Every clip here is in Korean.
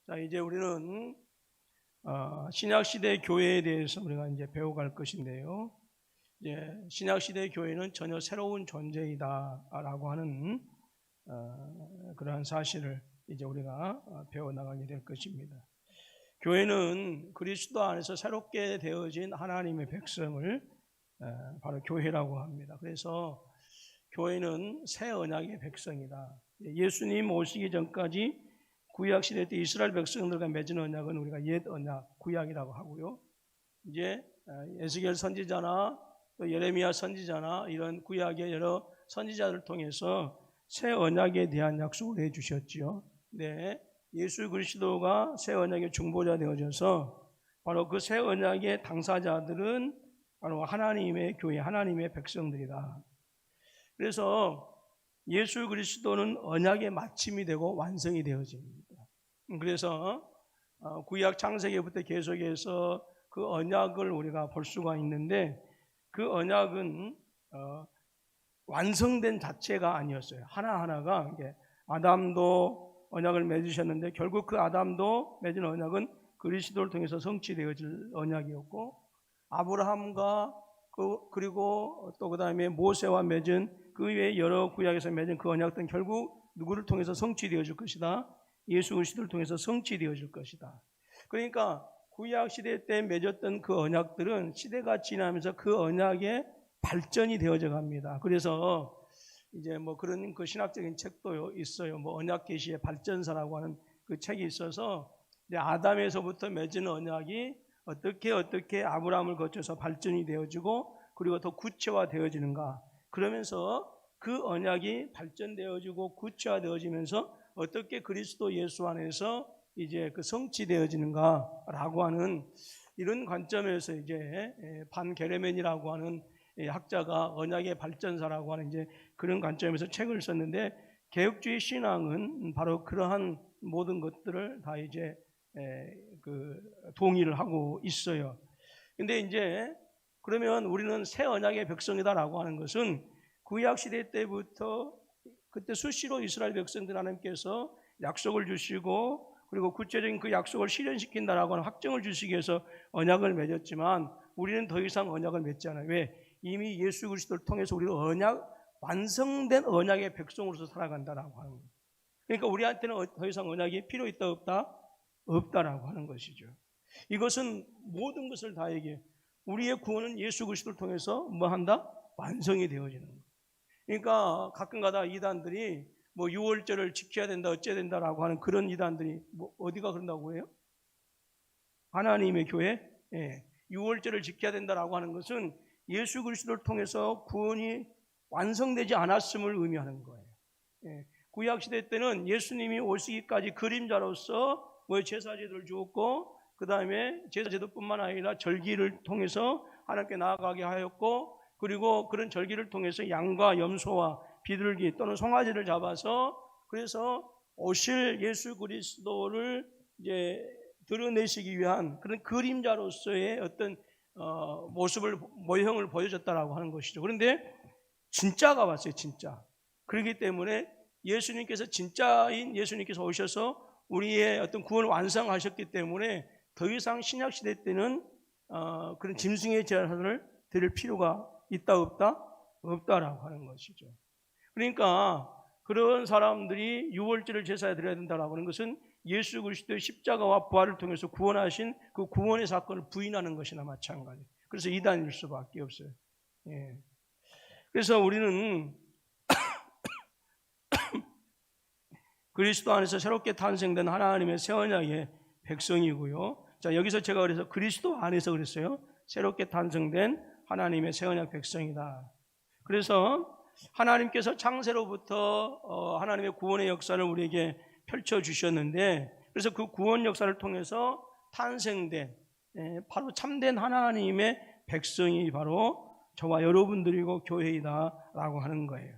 자, 이제 우리는 신약 시대 교회에 대해서 우리가 이제 배워갈 것인데요. 이제 신약 시대 교회는 전혀 새로운 존재이다라고 하는 그러한 사실을 이제 우리가 배워 나가게 될 것입니다. 교회는 그리스도 안에서 새롭게 되어진 하나님의 백성을 바로 교회라고 합니다. 그래서 교회는 새 언약의 백성이다. 예수님 오시기 전까지 구약 시대 때 이스라엘 백성들과 맺은 언약은 우리가 옛 언약, 구약이라고 하고요. 이제 에스겔 선지자나 또 예레미야 선지자나 이런 구약의 여러 선지자들을 통해서 새 언약에 대한 약속을 해 주셨지요. 네, 예수 그리스도가 새 언약의 중보자 되어져서 바로 그 새 언약의 당사자들은 바로 하나님의 교회, 하나님의 백성들이다. 그래서 예수 그리스도는 언약의 마침이 되고 완성이 되어집니다. 그래서 구약 창세기부터 계속해서 그 언약을 우리가 볼 수가 있는데 그 언약은 완성된 자체가 아니었어요. 하나하나가 아담도 언약을 맺으셨는데 결국 그 아담도 맺은 언약은 그리스도를 통해서 성취되어질 언약이었고, 아브라함과 그리고 또 그 다음에 모세와 맺은 그 외에 여러 구약에서 맺은 그 언약들은 결국 누구를 통해서 성취되어질 것이다? 예수 그리스도를 통해서 성취되어질 것이다. 그러니까 구약 시대 때 맺었던 그 언약들은 시대가 지나면서 그 언약의 발전이 되어져 갑니다. 그래서 이제 뭐 그런 그 신학적인 책도 있어요. 뭐 언약 계시의 발전사라고 하는 그 책이 있어서 이제 아담에서부터 맺은 언약이 어떻게 아브라함을 거쳐서 발전이 되어지고 그리고 더 구체화되어지는가. 그러면서 그 언약이 발전되어지고 구체화되어지면서 어떻게 그리스도 예수 안에서 이제 그 성취되어지는가라고 하는 이런 관점에서 이제 반 게레멘이라고 하는 학자가 언약의 발전사라고 하는 이제 그런 관점에서 책을 썼는데, 개혁주의 신앙은 바로 그러한 모든 것들을 다 이제 그 동의를 하고 있어요. 근데 이제 그러면 우리는 새 언약의 백성이다라고 하는 것은 구약 시대 때부터 그때 수시로 이스라엘 백성들 하나님께서 약속을 주시고 그리고 구체적인 그 약속을 실현시킨다라고 하는 확증을 주시기 위해서 언약을 맺었지만 우리는 더 이상 언약을 맺지 않아요. 왜? 이미 예수 그리스도를 통해서 우리가 완성된 언약의 백성으로서 살아간다라고 하는 거예요. 그러니까 우리한테는 더 이상 언약이 필요 있다 없다? 없다라고 하는 것이죠. 이것은 모든 것을 다 얘기해요. 우리의 구원은 예수 그리스도를 통해서 뭐 한다? 완성이 되어지는 거예요. 그러니까 가끔가다 이단들이 뭐 6월절을 지켜야 된다 어째야 된다라고 하는 그런 이단들이 뭐 어디가 그런다고 해요? 하나님의 교회? 6월절을 지켜야 된다라고 하는 것은 예수 그리스도를 통해서 구원이 완성되지 않았음을 의미하는 거예요. 구약 시대 때는 예수님이 오시기까지 그림자로서 뭐 제사제도를 주었고 그 다음에 제사제도뿐만 아니라 절기를 통해서 하나님께 나아가게 하였고, 그리고 그런 절기를 통해서 양과 염소와 비둘기 또는 송아지를 잡아서 그래서 오실 예수 그리스도를 이제 드러내시기 위한 그런 그림자로서의 어떤 모형을 보여줬다라고 하는 것이죠. 그런데 진짜가 왔어요, 진짜. 그렇기 때문에 예수님께서 진짜인 예수님께서 오셔서 우리의 어떤 구원을 완성하셨기 때문에 더 이상 신약 시대 때는 그런 짐승의 제사를 드릴 필요가 있다 없다? 없다라고 하는 것이죠. 그러니까 그런 사람들이 유월절을 제사에 드려야 된다라고 하는 것은 예수 그리스도의 십자가와 부활을 통해서 구원하신 그 구원의 사건을 부인하는 것이나 마찬가지. 그래서 이단일 수밖에 없어요. 그래서 우리는 그리스도 안에서 새롭게 탄생된 하나님의 새 언약의 백성이고요. 자, 여기서 제가 그래서 그리스도 안에서 그랬어요. 새롭게 탄생된 하나님의 새 언약 백성이다. 그래서 하나님께서 창세로부터 하나님의 구원의 역사를 우리에게 펼쳐주셨는데, 그래서 그 구원 역사를 통해서 탄생된 바로 참된 하나님의 백성이 바로 저와 여러분들이고 교회이다라고 하는 거예요.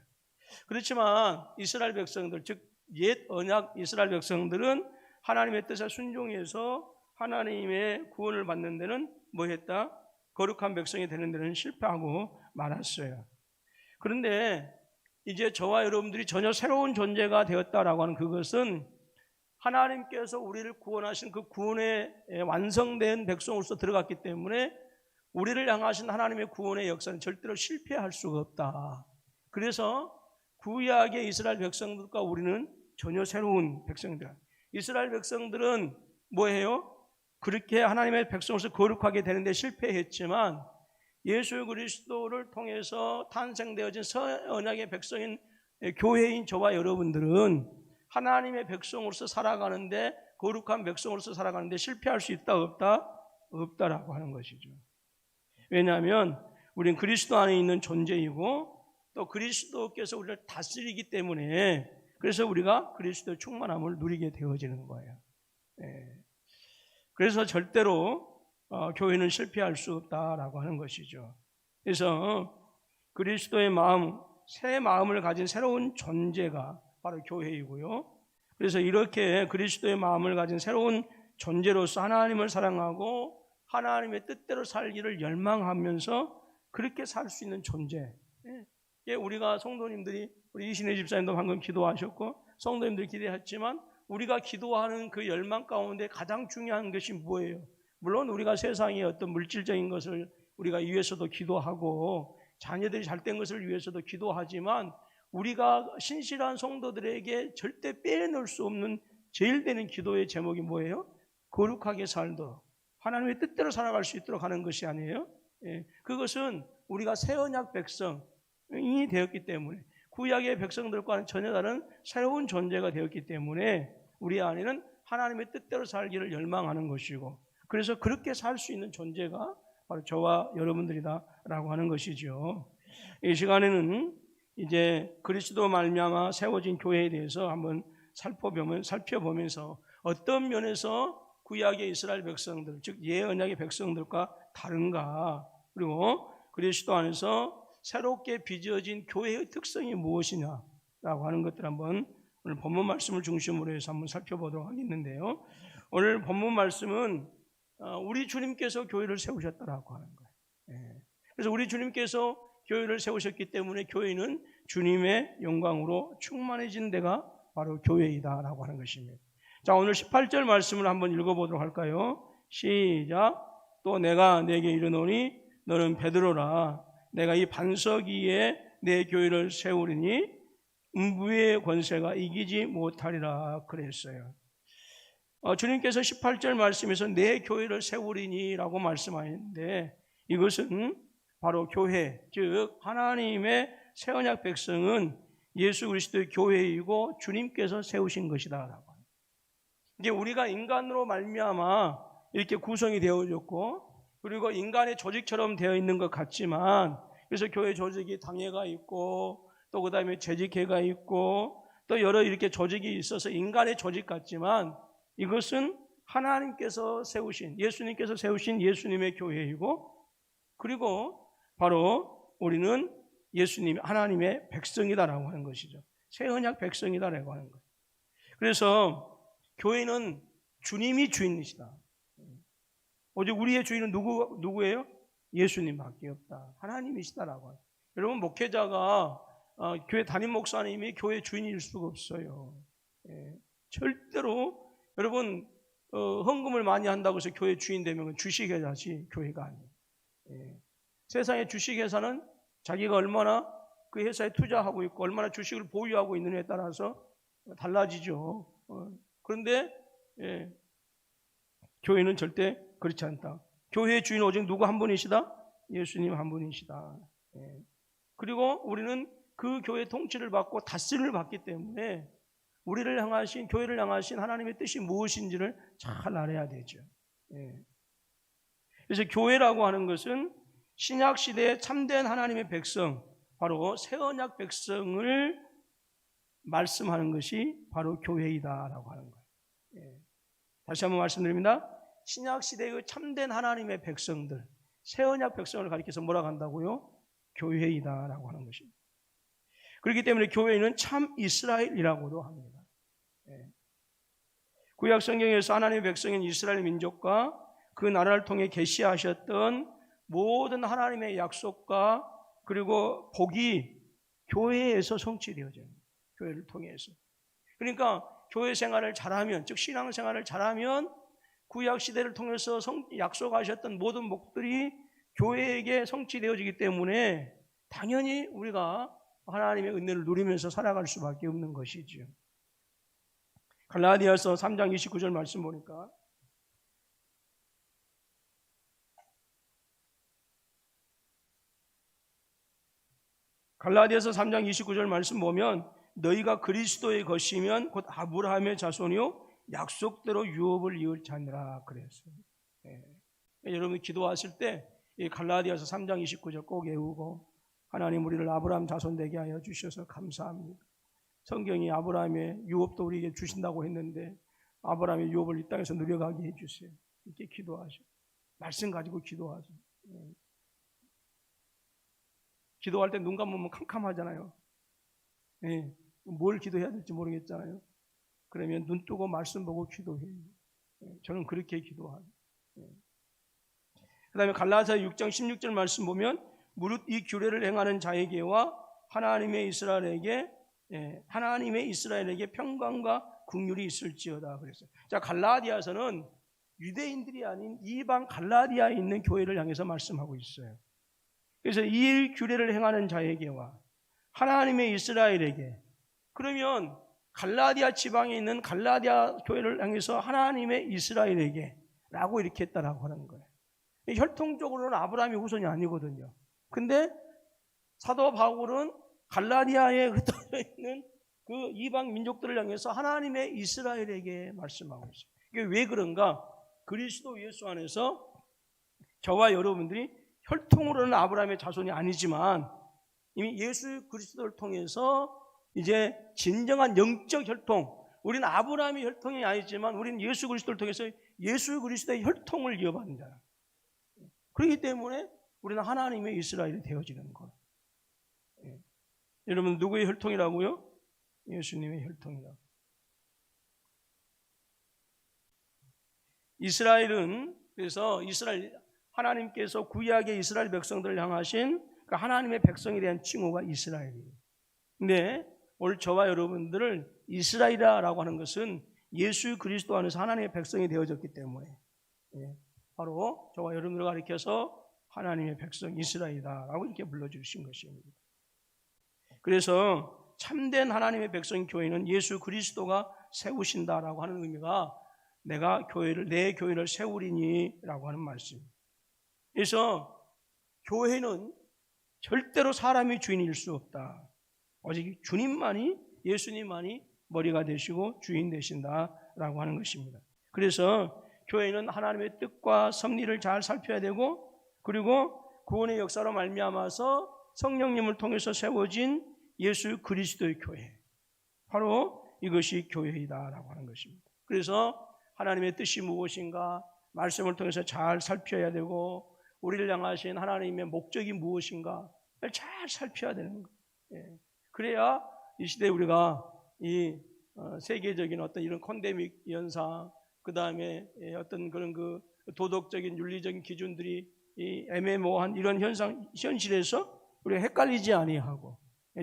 그렇지만 이스라엘 백성들, 즉 옛 언약 이스라엘 백성들은 하나님의 뜻에 순종해서 하나님의 구원을 받는 데는 뭐 했다? 거룩한 백성이 되는 데는 실패하고 말았어요. 그런데 이제 저와 여러분들이 전혀 새로운 존재가 되었다라고 하는 그것은 하나님께서 우리를 구원하신 그 구원의 완성된 백성으로서 들어갔기 때문에 우리를 향하신 하나님의 구원의 역사는 절대로 실패할 수가 없다. 그래서 구약의 이스라엘 백성들과 우리는 전혀 새로운 백성들. 이스라엘 백성들은 뭐예요? 그렇게 하나님의 백성으로서 거룩하게 되는데 실패했지만 예수 그리스도를 통해서 탄생되어진 새 언약의 백성인 교회인 저와 여러분들은 하나님의 백성으로서 살아가는데, 거룩한 백성으로서 살아가는데 실패할 수 있다 없다? 없다라고 하는 것이죠. 왜냐하면 우리는 그리스도 안에 있는 존재이고 또 그리스도께서 우리를 다스리기 때문에, 그래서 우리가 그리스도의 충만함을 누리게 되어지는 거예요. 그래서 절대로 교회는 실패할 수 없다라고 하는 것이죠. 그래서 그리스도의 마음, 새 마음을 가진 새로운 존재가 바로 교회이고요. 그래서 이렇게 그리스도의 마음을 가진 새로운 존재로서 하나님을 사랑하고 하나님의 뜻대로 살기를 열망하면서 그렇게 살 수 있는 존재. 우리가 성도님들이, 우리 이신혜 집사님도 방금 기도하셨고 성도님들이 기도했지만 우리가 기도하는 그 열망 가운데 가장 중요한 것이 뭐예요? 물론 우리가 세상의 어떤 물질적인 것을 우리가 위해서도 기도하고 자녀들이 잘된 것을 위해서도 기도하지만 우리가 신실한 성도들에게 절대 빼놓을 수 없는 제일 되는 기도의 제목이 뭐예요? 거룩하게 살도록 하나님의 뜻대로 살아갈 수 있도록 하는 것이 아니에요? 그것은 우리가 새 언약 백성이 되었기 때문에, 구약의 백성들과는 전혀 다른 새로운 존재가 되었기 때문에 우리 안에는 하나님의 뜻대로 살기를 열망하는 것이고, 그래서 그렇게 살 수 있는 존재가 바로 저와 여러분들이다라고 하는 것이죠. 이 시간에는 이제 그리스도 말미암아 세워진 교회에 대해서 한번 살펴보면서 어떤 면에서 구약의 이스라엘 백성들, 즉 예언약의 백성들과 다른가, 그리고 그리스도 안에서 새롭게 빚어진 교회의 특성이 무엇이냐라고 하는 것들 한번 오늘 본문 말씀을 중심으로 해서 한번 살펴보도록 하겠는데요. 오늘 본문 말씀은 우리 주님께서 교회를 세우셨다라고 하는 거예요. 그래서 우리 주님께서 교회를 세우셨기 때문에 교회는 주님의 영광으로 충만해진 데가 바로 교회이다라고 하는 것입니다. 자, 오늘 18절 말씀을 한번 읽어보도록 할까요? 시작. 또 내가 내게 이르노니 너는 베드로라. 내가 이 반석 위에 내 교회를 세우리니 음부의 권세가 이기지 못하리라 그랬어요. 주님께서 18절 말씀에서 내 교회를 세우리니 라고 말씀하셨는데, 이것은 바로 교회, 즉 하나님의 새 언약 백성은 예수 그리스도의 교회이고 주님께서 세우신 것이다. 이제 우리가 인간으로 말미암아 이렇게 구성이 되어졌고, 그리고 인간의 조직처럼 되어 있는 것 같지만, 그래서 교회 조직이 당회가 있고 또 그 다음에 재직회가 있고 또 여러 이렇게 조직이 있어서 인간의 조직 같지만, 이것은 하나님께서 세우신, 예수님께서 세우신 예수님의 교회이고, 그리고 바로 우리는 예수님, 하나님의 백성이다라고 하는 것이죠. 새 언약 백성이다라고 하는 거예요. 그래서 교회는 주님이 주인이시다. 오직 우리의 주인은 누구예요? 예수님밖에 없다. 하나님이시다라고 해요. 여러분, 목회자가 교회 담임 목사님이 교회 주인일 수가 없어요. 절대로 여러분 헌금을 많이 한다고 해서 교회 주인 되면 주식회사지 교회가 아니에요. 세상의 주식회사는 자기가 얼마나 그 회사에 투자하고 있고 얼마나 주식을 보유하고 있느냐에 따라서 달라지죠. 그런데 교회는 절대 그렇지 않다. 교회의 주인 오직 누구 한 분이시다? 예수님 한 분이시다. 그리고 우리는 그 교회 통치를 받고 다스림을 받기 때문에 우리를 향하신, 교회를 향하신 하나님의 뜻이 무엇인지를 잘 알아야 되죠. 그래서 교회라고 하는 것은 신약 시대에 참된 하나님의 백성, 바로 새 언약 백성을 말씀하는 것이 바로 교회이다라고 하는 거예요. 다시 한번 말씀드립니다. 신약 시대의 참된 하나님의 백성들, 새 언약 백성을 가리켜서 뭐라고 한다고요? 교회이다라고 하는 것입니다. 그렇기 때문에 교회는 참 이스라엘이라고도 합니다. 구약 성경에서 하나님의 백성인 이스라엘 민족과 그 나라를 통해 계시하셨던 모든 하나님의 약속과 그리고 복이 교회에서 성취되어져요. 교회를 통해서. 그러니까 교회 생활을 잘하면, 즉 신앙 생활을 잘하면 구약 시대를 통해서 약속하셨던 모든 목들이 교회에게 성취되어지기 때문에 당연히 우리가 하나님의 은혜를 누리면서 살아갈 수밖에 없는 것이지요. 갈라디아서 3장 29절 말씀 보니까 갈라디아서 3장 29절 말씀 보면 너희가 그리스도의 것이면 곧 아브라함의 자손이요 약속대로 유업을 이을 자니라 그랬어요. 예. 여러분 기도하실 때 이 갈라디아서 3장 29절 꼭 외우고 하나님 우리를 아브라함 자손 되게 하여 주셔서 감사합니다. 성경이 아브라함의 유업도 우리에게 주신다고 했는데 아브라함의 유업을 이 땅에서 누려가게 해주세요. 이렇게 기도하셔. 말씀 가지고 기도하세요. 기도할 때 눈 감으면 캄캄하잖아요. 네. 뭘 기도해야 될지 모르겠잖아요. 그러면 눈 뜨고 말씀 보고 기도해요. 저는 그렇게 기도하죠. 그 다음에 갈라디아서 6장 16절 말씀 보면 무릇 이 규례를 행하는 자에게와 하나님의 이스라엘에게 평강과 긍휼이 있을지어다 그랬어요. 자, 갈라디아서는 유대인들이 아닌 이방 갈라디아에 있는 교회를 향해서 말씀하고 있어요. 그래서 이 규례를 행하는 자에게와 하나님의 이스라엘에게, 그러면 갈라디아 지방에 있는 갈라디아 교회를 향해서 하나님의 이스라엘에게 라고 이렇게 했다라고 하는 거예요. 혈통적으로는 아브라함의 후손이 아니거든요. 근데 사도 바울은 갈라디아에 흩어져 있는 그 이방 민족들을 향해서 하나님의 이스라엘에게 말씀하고 있어요. 이게 왜 그런가? 그리스도 예수 안에서 저와 여러분들이 혈통으로는 아브라함의 자손이 아니지만 이미 예수 그리스도를 통해서 이제 진정한 영적 혈통, 우리는 아브라함의 혈통이 아니지만 우리는 예수 그리스도를 통해서 예수 그리스도의 혈통을 이어받는 자라. 그렇기 때문에 우리는 하나님의 이스라엘이 되어지는 거예요. 여러분 누구의 혈통이라고요? 예수님의 혈통이라고. 이스라엘은 그래서 하나님께서 구약의 이스라엘 백성들을 향하신 그 하나님의 백성에 대한 칭호가 이스라엘이에요. 근데 오늘 저와 여러분들을 이스라엘이라고 하는 것은 예수 그리스도 안에서 하나님의 백성이 되어졌기 때문에 바로 저와 여러분들을 가리켜서 하나님의 백성 이스라엘이다라고 이렇게 불러주신 것입니다. 그래서 참된 하나님의 백성 교회는 예수 그리스도가 세우신다라고 하는 의미가 내 교회를 세우리니라고 하는 말씀입니다. 그래서 교회는 절대로 사람이 주인일 수 없다. 오직 주님만이, 예수님만이 머리가 되시고 주인 되신다라고 하는 것입니다. 그래서 교회는 하나님의 뜻과 섭리를 잘 살펴야 되고, 그리고 구원의 역사로 말미암아서 성령님을 통해서 세워진 예수 그리스도의 교회, 바로 이것이 교회이다라고 하는 것입니다. 그래서 하나님의 뜻이 무엇인가 말씀을 통해서 잘 살펴야 되고, 우리를 향하신 하나님의 목적이 무엇인가 잘 살펴야 되는 거예요. 그래야 이 시대에 우리가 이 세계적인 어떤 이런 콘데믹 현상, 그 다음에 어떤 그런 그 도덕적인 윤리적인 기준들이 이 애매모호한 이런 현실에서 우리가 헷갈리지 아니하고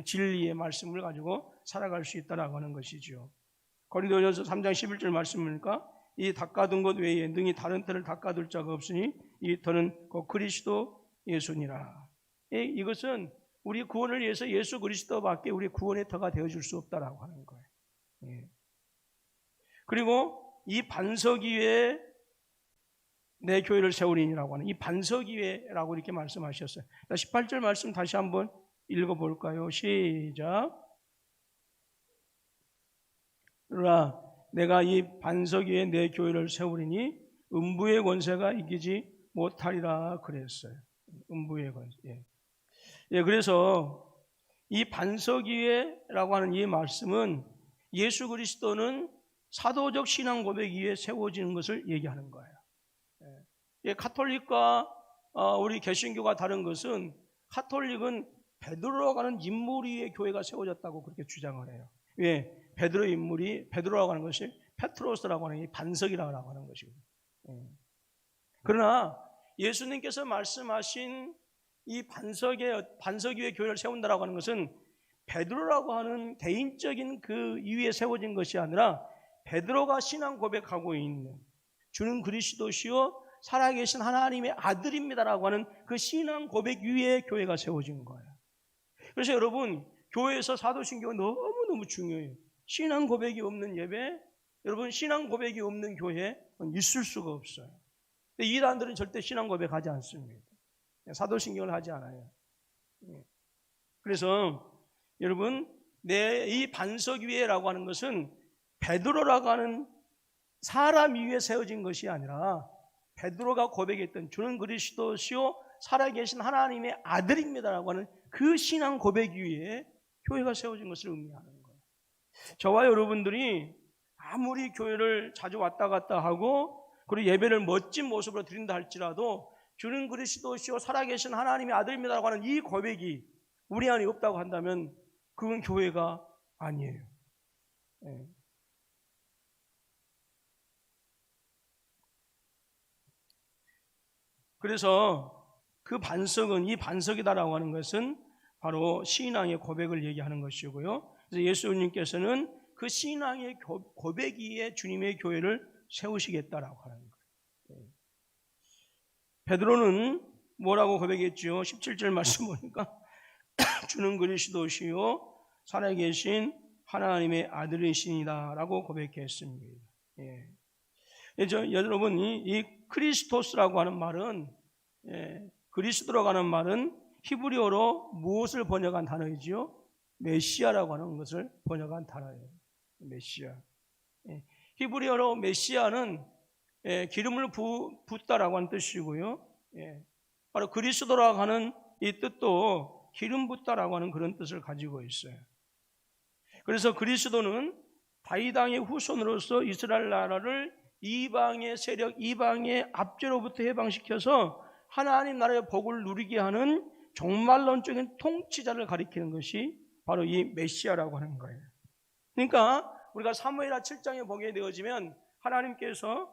진리의 말씀을 가지고 살아갈 수 있다라고 하는 것이죠. 고린도전서 3장 11절 말씀이니까 이 닦아둔 것 외에 능히 다른 터를 닦아둘 자가 없으니 이 터는 곧 그리스도 예수니라. 이것은 우리 구원을 위해서 예수 그리스도밖에 우리 구원의 터가 되어줄 수 없다라고 하는 거예요. 그리고 이 반석 위에 내 교회를 세우리니라고 하는 이 반석 위에라고 이렇게 말씀하셨어요. 18절 말씀 다시 한번 읽어볼까요? 시작. 그러나 내가 이 반석 위에 내 교회를 세우리니 음부의 권세가 이기지 못하리라 그랬어요. 음부의 권세. 그래서 이 반석 위에라고 하는 이 말씀은 예수 그리스도는 사도적 신앙 고백 위에 세워지는 것을 얘기하는 거예요. 카톨릭과 우리 개신교가 다른 것은 카톨릭은 베드로라고 하는 인물 위에 교회가 세워졌다고 그렇게 주장을 해요. 왜? 베드로의 인물이 베드로라고 하는 것이 페트로스라고 하는 이 반석이라고 하는 것이거든요. 그러나 예수님께서 말씀하신 이 반석 위에 교회를 세운다라고 하는 것은 베드로라고 하는 개인적인 그 위에 세워진 것이 아니라 베드로가 신앙 고백하고 있는 주는 그리스도시요 살아계신 하나님의 아들입니다라고 하는 그 신앙 고백 위에 교회가 세워진 거예요. 그래서 여러분, 교회에서 사도신경은 너무너무 중요해요. 신앙 고백이 없는 예배, 여러분 신앙 고백이 없는 교회 있을 수가 없어요. 근데 이단들은 절대 신앙 고백하지 않습니다. 사도신경을 하지 않아요. 그래서 여러분, 내 이 반석 위에라고 하는 것은 베드로라고 하는 사람 위에 세워진 것이 아니라 베드로가 고백했던 주는 그리스도시요 살아계신 하나님의 아들입니다라고 하는 그 신앙 고백 위에 교회가 세워진 것을 의미하는 거예요. 저와 여러분들이 아무리 교회를 자주 왔다 갔다 하고 그리고 예배를 멋진 모습으로 드린다 할지라도 주는 그리스도시요 살아계신 하나님의 아들입니다라고 하는 이 고백이 우리 안에 없다고 한다면 그건 교회가 아니에요. 그래서 그 반석은 이 반석이다라고 하는 것은 바로 신앙의 고백을 얘기하는 것이고요. 그래서 예수님께서는 그 신앙의 고백 위에 주님의 교회를 세우시겠다라고 하는 거예요. 베드로는 뭐라고 고백했죠? 17절 말씀 보니까 주는 그리스도시요 살아계신 하나님의 아들이시니다 라고 고백했습니다. 여러분, 이 크리스토스라고 하는 말은, 그리스도라고 하는 말은 히브리어로 무엇을 번역한 단어이지요? 메시아라고 하는 것을 번역한 단어예요. 메시아. 히브리어로 메시아는 기름을 붓다라고 하는 뜻이고요. 바로 그리스도라고 하는 이 뜻도 기름 붓다라고 하는 그런 뜻을 가지고 있어요. 그래서 그리스도는 다윗 왕의 후손으로서 이스라엘 나라를 이방의 세력, 이방의 압제로부터 해방시켜서 하나님 나라의 복을 누리게 하는 종말론적인 통치자를 가리키는 것이 바로 이 메시아라고 하는 거예요. 그러니까 우리가 사무엘하 7장에 보게 되어지면 하나님께서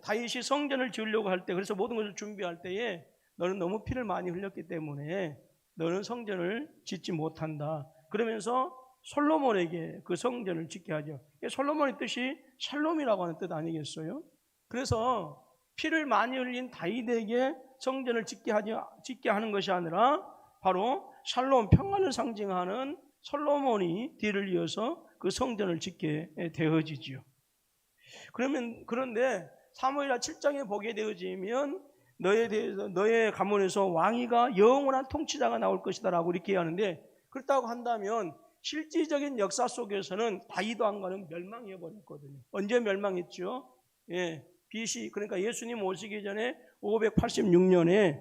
다윗이 성전을 지으려고 할 때, 그래서 모든 것을 준비할 때에 너는 너무 피를 많이 흘렸기 때문에 너는 성전을 짓지 못한다. 그러면서 솔로몬에게 그 성전을 짓게 하죠. 솔로몬의 뜻이 샬롬이라고 하는 뜻 아니겠어요? 그래서 피를 많이 흘린 다윗에게 성전을 짓게 하는 것이 아니라 바로 샬롬, 평안을 상징하는 솔로몬이 뒤를 이어서 그 성전을 짓게 되어지지요. 그런데 사무엘하 7장에 보게 되어지면 너의 가문에서 왕이가 영원한 통치자가 나올 것이다 라고 이렇게 하는데, 그렇다고 한다면 실질적인 역사 속에서는 다윗 왕가는 멸망해 버렸거든요. 언제 멸망했죠? BC, 그러니까 예수님 오시기 전에 586년에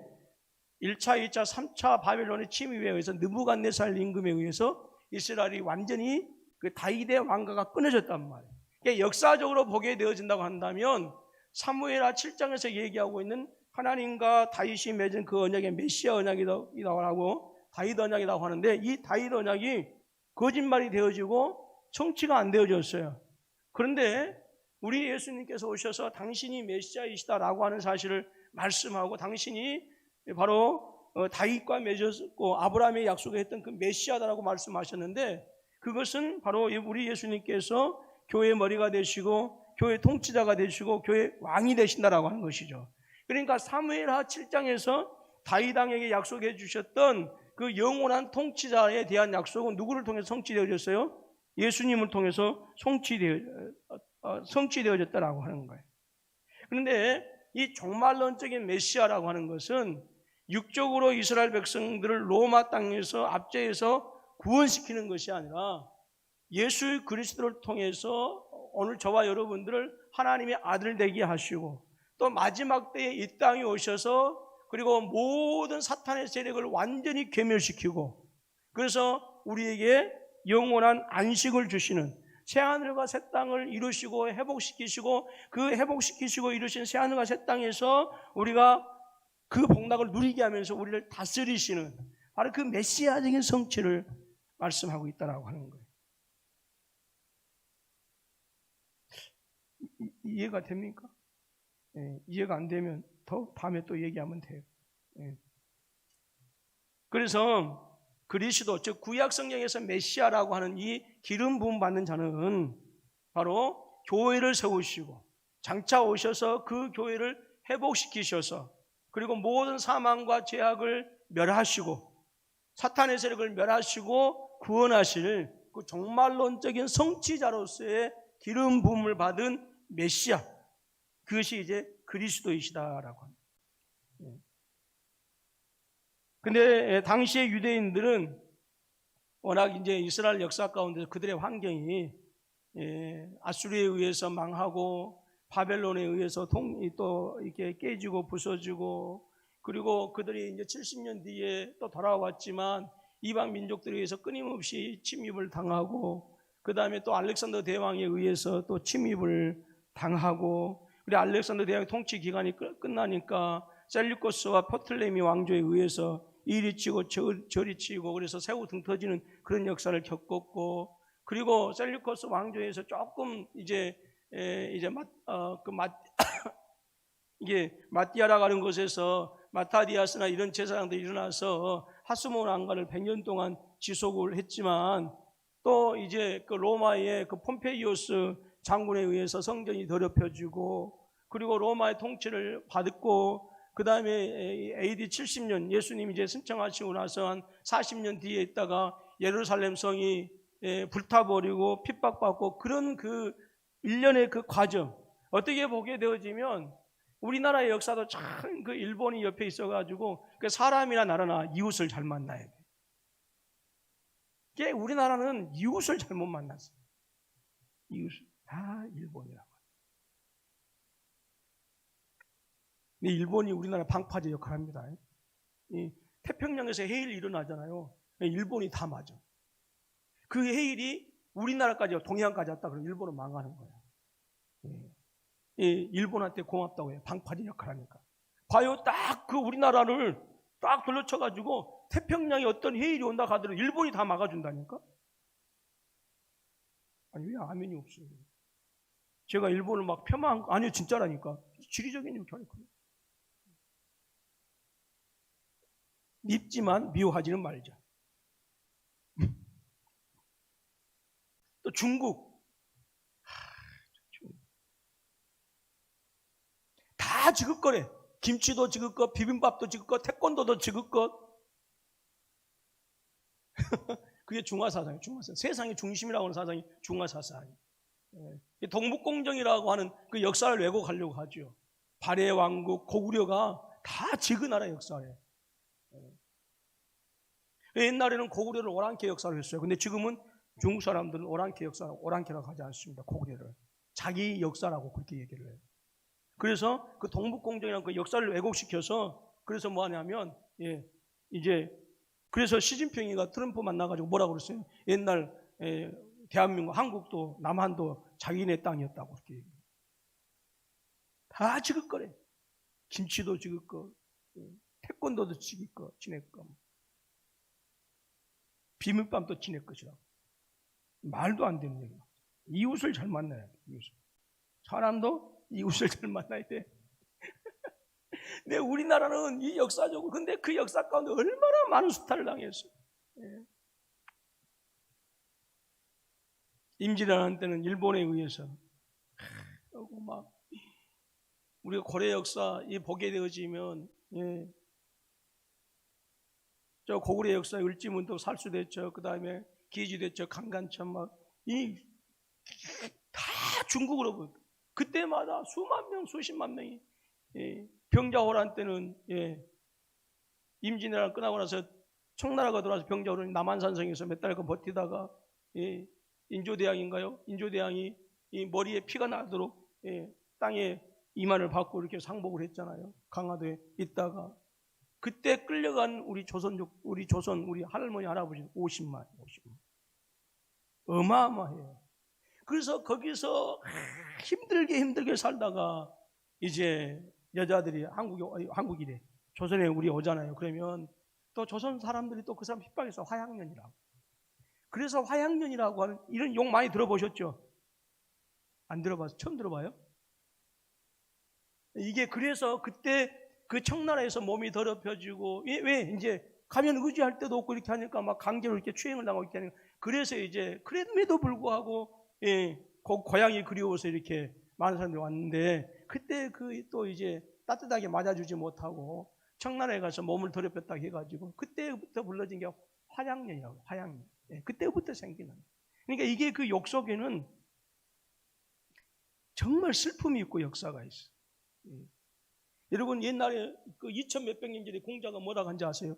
1차, 2차, 3차 바벨론의 침입에 의해서 느부갓네살 임금에 의해서 이스라엘이 완전히 그 다윗의 왕가가 끊어졌단 말이에요. 그러니까 역사적으로 보게 되어진다고 한다면 사무엘하 7장에서 얘기하고 있는 하나님과 다윗이 맺은 그 언약의 메시아 언약이라고 하고 다윗 언약이라고 하는데, 이 다윗 언약이 거짓말이 되어지고 성취가 안 되어졌어요. 그런데 우리 예수님께서 오셔서 당신이 메시아이시다라고 하는 사실을 말씀하고 당신이 바로 다윗과 맺었고 아브라함의 약속했던 그 메시아다라고 말씀하셨는데, 그것은 바로 우리 예수님께서 교회 머리가 되시고 교회 통치자가 되시고 교회 왕이 되신다라고 하는 것이죠. 그러니까 사무엘하 7장에서 다윗 왕에게 약속해 주셨던 그 영원한 통치자에 대한 약속은 누구를 통해서 성취되어졌어요? 예수님을 통해서 성취되어졌다라고 하는 거예요. 그런데 이 종말론적인 메시아라고 하는 것은 육적으로 이스라엘 백성들을 로마 땅에서 압제해서 구원시키는 것이 아니라 예수 그리스도를 통해서 오늘 저와 여러분들을 하나님의 아들 되게 하시고, 또 마지막 때에 이 땅에 오셔서 그리고 모든 사탄의 세력을 완전히 괴멸시키고, 그래서 우리에게 영원한 안식을 주시는 새하늘과 새 땅을 이루시고 회복시키시고, 그 회복시키시고 이루신 새하늘과 새 땅에서 우리가 그 복락을 누리게 하면서 우리를 다스리시는 바로 그 메시아적인 성취를 말씀하고 있다라고 하는 거예요. 이해가 됩니까? 이해가 안 되면 더 다음에 또 얘기하면 돼요. 그래서 그리스도, 즉 구약 성경에서 메시아라고 하는 이 기름 부음 받는 자는 바로 교회를 세우시고 장차 오셔서 그 교회를 회복시키셔서 그리고 모든 사망과 죄악을 멸하시고 사탄의 세력을 멸하시고 구원하실 그 종말론적인 성취자로서의 기름 부음을 받은 메시아, 그것이 이제 그리스도이시다라고 합니다. 근데 당시의 유대인들은 워낙 이제 이스라엘 역사 가운데 그들의 환경이 아수리에 의해서 망하고 바벨론에 의해서 또 이렇게 깨지고 부서지고, 그리고 그들이 이제 70년 뒤에 또 돌아왔지만 이방 민족들에 의해서 끊임없이 침입을 당하고, 그 다음에 또 알렉산더 대왕에 의해서 또 침입을 당하고, 우리 알렉산더 대왕의 통치 기간이 끝나니까 셀류코스와 포틀레미 왕조에 의해서 이리 치고 저리 치고, 그래서 새우 등 터지는 그런 역사를 겪었고, 그리고 셀류코스 왕조에서 조금 이게 마띠아라고 하는 곳에서 마타디아스나 이런 제사장들이 일어나서 하스몬 왕가를 100년 동안 지속을 했지만, 또 이제 그 로마의 그 폼페이오스 장군에 의해서 성전이 더럽혀지고, 그리고 로마의 통치를 받고, 그 다음에 AD 70년 예수님이 이제 승천하시고 나서 한 40년 뒤에 있다가 예루살렘 성이 불타버리고 핍박받고, 그런 그 일련의 그 과정, 어떻게 보게 되어지면 우리나라의 역사도 참 그 일본이 옆에 있어가지고 그 사람이나 나라나 이웃을 잘 만나야 돼. 이게 우리나라는 이웃을 잘못 만났어요. 이웃을 다 일본이라고. 근데 일본이 우리나라 방파제 역할을 합니다. 이 태평양에서 해일이 일어나잖아요. 일본이 다 맞아. 그 해일이 우리나라까지 동해안까지 왔다 그러면 일본은 망하는 거예요. 일본한테 고맙다고 해요. 방파제 역할을 하니까. 봐요, 딱 그 우리나라를 딱 둘러쳐가지고 태평양에 어떤 해일이 온다 하더라도 일본이 다 막아준다니까. 아니, 왜 아멘이 없어요? 제가 일본을 막 폄하한 거 아니요, 진짜라니까. 지리적인 역할이 커요. 믿지만 미워하지는 말자. 또 중국. 다 지긋거래. 김치도 지긋거, 비빔밥도 지긋거, 태권도도 지긋거. 그게 중화사상이에요. 중화사상. 세상의 중심이라고 하는 사상이 중화사상이에요. 동북공정이라고 하는 그 역사를 왜곡하려고 하죠. 발해 왕국, 고구려가 다 지그나라 역사예요. 옛날에는 고구려를 오랑캐 역사를 했어요. 근데 지금은 중국 사람들은 오랑캐라고 하지 않습니다. 고구려를 자기 역사라고 그렇게 얘기를 해요. 그래서 그 동북공정이라는 그 역사를 왜곡시켜서, 그래서 뭐 하냐면 이제 그래서 시진핑이가 트럼프 만나가지고 뭐라고 그랬어요? 옛날 대한민국, 한국도 남한도 자기네 땅이었다고 그렇게 얘기해요. 다 지긋거래. 김치도 지긋거, 태권도도 지긋거, 지네거, 비빔밥도 지네 것이라고. 말도 안 되는 얘기야. 이웃을 잘 만나야 돼. 이웃을. 사람도 이웃을 잘 만나야 돼. 근데 우리나라는 이 역사적으로, 근데 그 역사 가운데 얼마나 많은 수탈을 당했어. 임진왜란 때는 일본에 의해서 막 우리가 고려 역사 보게 되어지면 저 고구려 역사 을지문덕 살수대첩, 그 다음에 기지대첩, 강간첩, 막 다 중국으로. 그때마다 수만 명, 수십만 명이 병자호란 때는 임진왜란 끝나고 나서 청나라가 들어와서 병자호란이 남한산성에서 몇 달간 버티다가 인조대왕인가요? 인조대왕이 이 머리에 피가 나도록 땅에 이만을 받고 이렇게 상복을 했잖아요. 강화도에 있다가 그때 끌려간 우리 할머니 할아버지 50만. 어마어마해요. 그래서 거기서 힘들게 살다가 이제 여자들이 한국이래. 조선에 우리 오잖아요. 그러면 또 조선 사람들이 또 그 사람 핍박해서 화양년이라고. 그래서 화양년이라고 하는 이런 욕 많이 들어보셨죠? 안 들어봐서 처음 들어봐요? 이게 그래서 그때 그 청나라에서 몸이 더럽혀지고, 왜 이제 가면 의지할 데도 없고 이렇게 하니까 막 강제로 이렇게 추행을 당하고 이렇게 하니까, 그래서 이제 그럼에도 불구하고 고향이 그리워서 이렇게 많은 사람들이 왔는데 그때 그 또 이제 따뜻하게 맞아주지 못하고 청나라에 가서 몸을 더럽혔다고 해가지고 그때부터 불러진 게 화양년이라고. 화양년. 예, 그때부터 생기는. 그러니까 이게 그 욕 속에는 정말 슬픔이 있고 역사가 있어. 예. 여러분 옛날에 그 2000 몇백 년 전에 공자가 뭐라고 한지 아세요?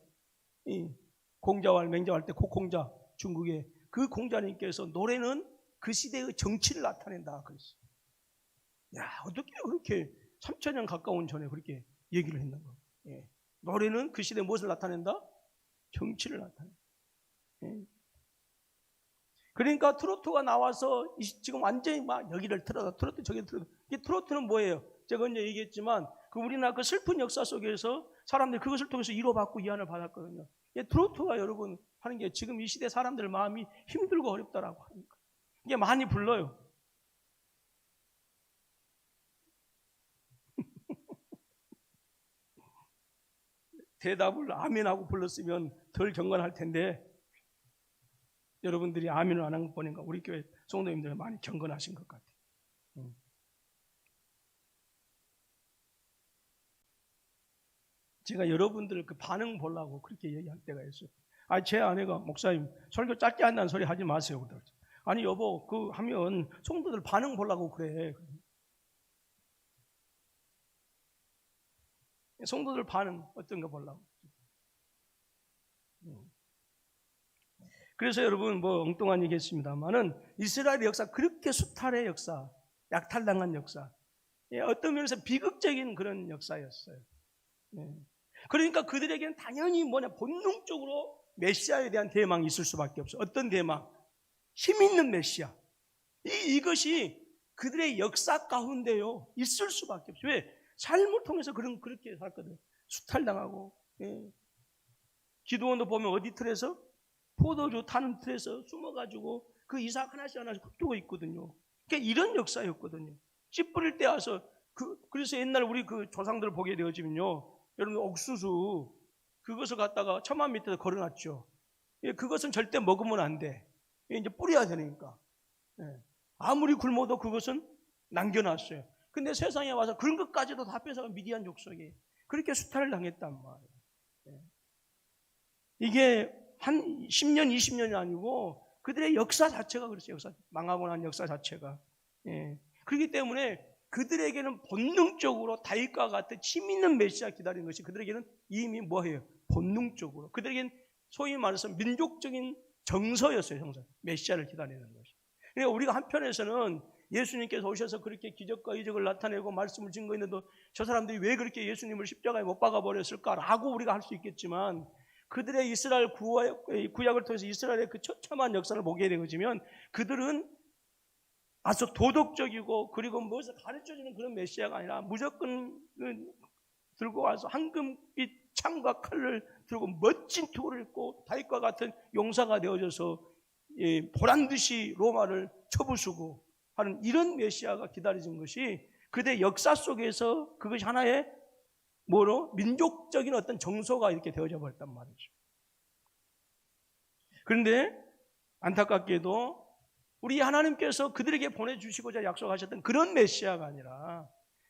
공자왈 맹자할 때 고공자 중국에 그 공자님께서 노래는 그 시대의 정치를 나타낸다 그랬어요. 야, 어떻게 그렇게 3000년 가까운 전에 그렇게 얘기를 했는가? 예. 노래는 그 시대에 무엇을 나타낸다? 정치를 나타낸다. 예. 그러니까 트로트가 나와서 지금 완전히 막 여기를 틀어다 트로트 저기를 틀어다. 이 트로트는 뭐예요? 제가 언제 얘기했지만 그 우리나라 그 슬픈 역사 속에서 사람들이 그것을 통해서 위로받고 위안을 받았거든요. 이 트로트가 여러분 하는 게 지금 이 시대 사람들 마음이 힘들고 어렵다라고 하는 거예요. 이게 많이 불러요. 대답을 아멘하고 불렀으면 덜 경건할 텐데 여러분들이 아멘을 안 한 것 보니까 우리 교회 성도님들 많이 경건하신 것 같아요. 제가 여러분들 그 반응 보려고 그렇게 얘기할 때가 있어요. 아니, 제 아내가 목사님 설교 짧게 한다는 소리 하지 마세요. 그러더라고요. 아니 여보 그 하면 성도들 반응 보려고 그래. 성도들 반응 어떤 거 보려고. 그래서 여러분 뭐 엉뚱한 얘기했습니다만은 이스라엘의 역사 그렇게 수탈의 역사, 약탈당한 역사, 어떤 면에서 비극적인 그런 역사였어요. 그러니까 그들에게는 당연히 뭐냐 본능적으로 메시아에 대한 대망이 있을 수밖에 없어요. 어떤 대망? 힘 있는 메시아. 이것이 그들의 역사 가운데요 있을 수밖에 없어요. 왜? 삶을 통해서 그렇게 살거든요. 수탈당하고. 기도원도 보면 어디 틀에서 포도주 타는 틀에서 숨어가지고 그 이삭 하나씩 흡두고 있거든요. 그러니까 이런 역사였거든요. 씨 뿌릴 때 와서 그래서 옛날 우리 그 조상들 보게 되어지면요, 여러분 옥수수 그것을 갖다가 처마 밑에다 걸어놨죠. 그것은 절대 먹으면 안 돼. 이제 뿌려야 되니까. 아무리 굶어도 그것은 남겨놨어요. 근데 세상에 와서 그런 것까지도 다 뺏어간 미디안 족속이 그렇게 수탈을 당했단 말이에요. 이게 한 10년, 20년이 아니고 그들의 역사 자체가 그랬어요. 망하고 난 역사 자체가. 그렇기 때문에 그들에게는 본능적으로 다윗과 같은 힘 있는 메시아 기다리는 것이 그들에게는 이미 뭐예요? 본능적으로. 그들에게는 소위 말해서 민족적인 정서였어요. 정서. 메시아를 기다리는 것이. 그러니까 우리가 한편에서는 예수님께서 오셔서 그렇게 기적과 이적을 나타내고 말씀을 증거했는데 저 사람들이 왜 그렇게 예수님을 십자가에 못 박아버렸을까라고 우리가 할 수 있겠지만 그들의 이스라엘 구약을 통해서 이스라엘의 그 처참한 역사를 보게 되어지면 그들은 아주 도덕적이고 그리고 무엇을 가르쳐주는 그런 메시아가 아니라 무조건 들고 와서 황금빛 창과 칼을 들고 멋진 투구를 입고 다윗과 같은 용사가 되어져서 보란듯이 로마를 쳐부수고 하는 이런 메시아가 기다려진 것이 그들의 역사 속에서 그것이 하나의 뭐로 민족적인 어떤 정서가 이렇게 되어져 버렸단 말이죠. 그런데 안타깝게도 우리 하나님께서 그들에게 보내주시고자 약속하셨던 그런 메시아가 아니라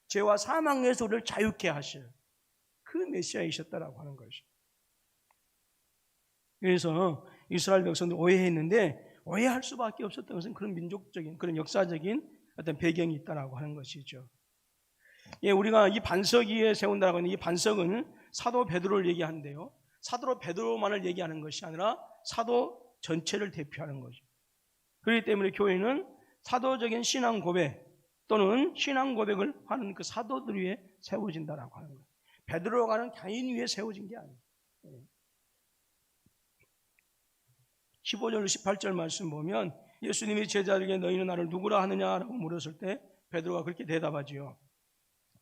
죄와 사망에서 우리를 자유케 하실 그 메시아이셨다라고 하는 것이죠. 그래서 이스라엘 백성들 오해했는데 오해할 수밖에 없었던 것은 그런 민족적인 그런 역사적인 어떤 배경이 있다라고 하는 것이죠. 우리가 이 반석 위에 세운다라고 하는 이 반석은 사도 베드로를 얘기하는데요, 사도 베드로만을 얘기하는 것이 아니라 사도 전체를 대표하는 거죠. 그렇기 때문에 교회는 사도적인 신앙 고백 또는 신앙 고백을 하는 그 사도들 위에 세워진다라고 하는 거예요. 베드로가 하는 개인 위에 세워진 게 아니에요. 15절 18절 말씀 보면 예수님이 제자들에게 너희는 나를 누구라 하느냐라고 물었을 때 베드로가 그렇게 대답하지요.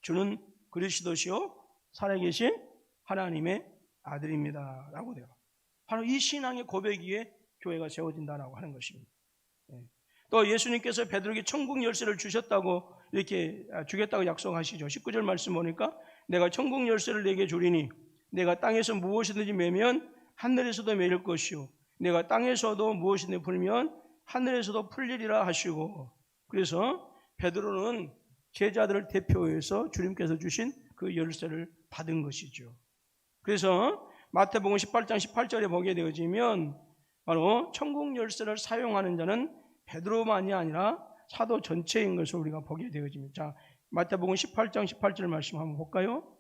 주는 그리스도시요 살아계신 하나님의 아들입니다 라고 돼요. 바로 이 신앙의 고백 위에 교회가 세워진다라고 하는 것입니다. 또 예수님께서 베드로에게 천국 열쇠를 주셨다고 이렇게 주겠다고 약속하시죠. 19절 말씀 보니까 내가 천국 열쇠를 내게 주리니 내가 땅에서 무엇이든지 매면 하늘에서도 매일 것이요 내가 땅에서도 무엇이든지 풀면 하늘에서도 풀리리라 하시고 그래서 베드로는 제자들을 대표해서 주님께서 주신 그 열쇠를 받은 것이죠. 그래서 마태복음 18장 18절에 보게 되어지면 바로 천국 열쇠를 사용하는 자는 베드로만이 아니라 사도 전체인 것을 우리가 보게 되어집니다. 자, 마태복음 18장 18절 말씀 한번 볼까요?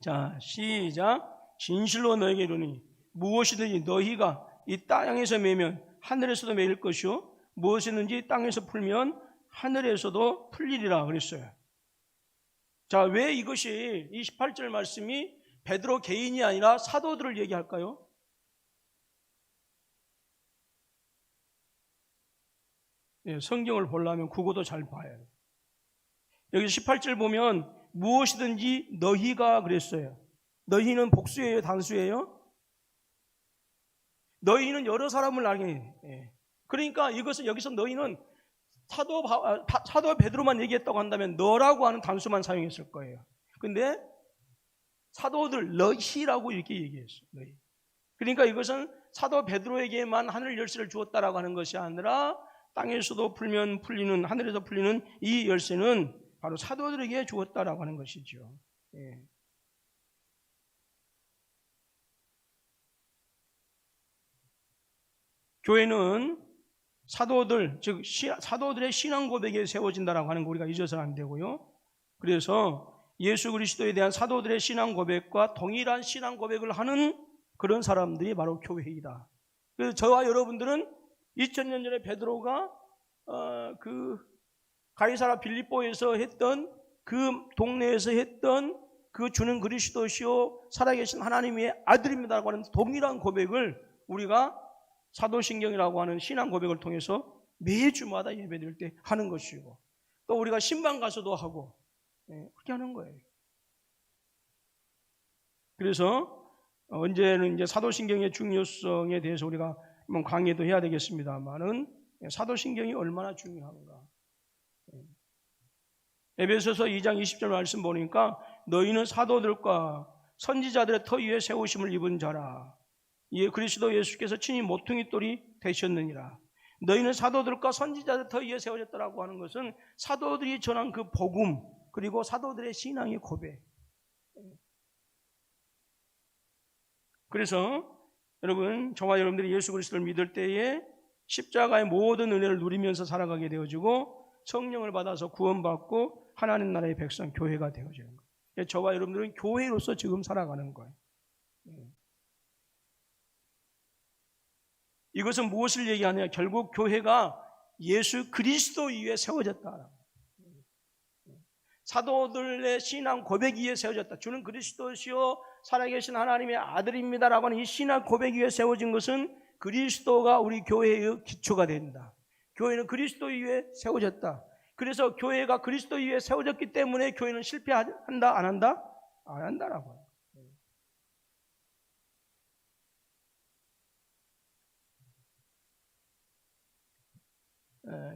자, 시작. 진실로 너에게 이르노니 무엇이든지 너희가 이 땅에서 매면 하늘에서도 매일 것이요 무엇이든지 땅에서 풀면 하늘에서도 풀리리라 그랬어요. 자, 왜 이것이 이 18절 말씀이 베드로 개인이 아니라 사도들을 얘기할까요? 예, 성경을 보려면 국어도 잘 봐야 해요. 여기 18절 보면 무엇이든지 너희가 그랬어요. 너희는 복수예요, 단수예요? 너희는 여러 사람을 알게 해. 그러니까 이것은 여기서 너희는 사도 베드로만 얘기했다고 한다면 너라고 하는 단수만 사용했을 거예요. 근데 사도들 너희라고 이렇게 얘기했어요. 너희. 그러니까 이것은 사도 베드로에게만 하늘 열쇠를 주었다라고 하는 것이 아니라 땅에서도 풀면 풀리는 하늘에서 풀리는 이 열쇠는 바로 사도들에게 주었다라고 하는 것이죠. 예. 교회는 사도들, 즉 사도들의 신앙 고백에 세워진다라고 하는 거 우리가 잊어서는 안 되고요. 그래서 예수 그리스도에 대한 사도들의 신앙 고백과 동일한 신앙 고백을 하는 그런 사람들이 바로 교회이다. 그래서 저와 여러분들은 2000년 전에 베드로가 그 가이사라 빌립보에서 했던 그 동네에서 했던 그 주는 그리스도시요 살아계신 하나님의 아들입니다라고 하는 동일한 고백을 우리가 사도신경이라고 하는 신앙 고백을 통해서 매주마다 예배드릴 때 하는 것이고 또 우리가 신방 가서도 하고 그렇게 하는 거예요. 그래서 언제는 이제 사도신경의 중요성에 대해서 우리가 한번 강의도 해야 되겠습니다만은 사도신경이 얼마나 중요한가. 에베소서 2장 20절 말씀 보니까 너희는 사도들과 선지자들의 터 위에 세우심을 입은 자라. 이 그리스도 예수께서 친히 모퉁이 돌이 되셨느니라. 너희는 사도들과 선지자들 터 위에 세워졌다라고 하는 것은 사도들이 전한 그 복음 그리고 사도들의 신앙의 고백. 그래서 여러분 저와 여러분들이 예수 그리스도를 믿을 때에 십자가의 모든 은혜를 누리면서 살아가게 되어지고 성령을 받아서 구원받고 하나님 나라의 백성 교회가 되어지는 거예요. 저와 여러분들은 교회로서 지금 살아가는 거예요. 이것은 무엇을 얘기하느냐? 결국 교회가 예수 그리스도 위에 세워졌다. 사도들의 신앙 고백 위에 세워졌다. 주는 그리스도시요 살아계신 하나님의 아들입니다라고 하는 이 신앙 고백 위에 세워진 것은 그리스도가 우리 교회의 기초가 된다. 교회는 그리스도 위에 세워졌다. 그래서 교회가 그리스도 위에 세워졌기 때문에 교회는 실패한다? 안 한다? 안 한다라고 해요.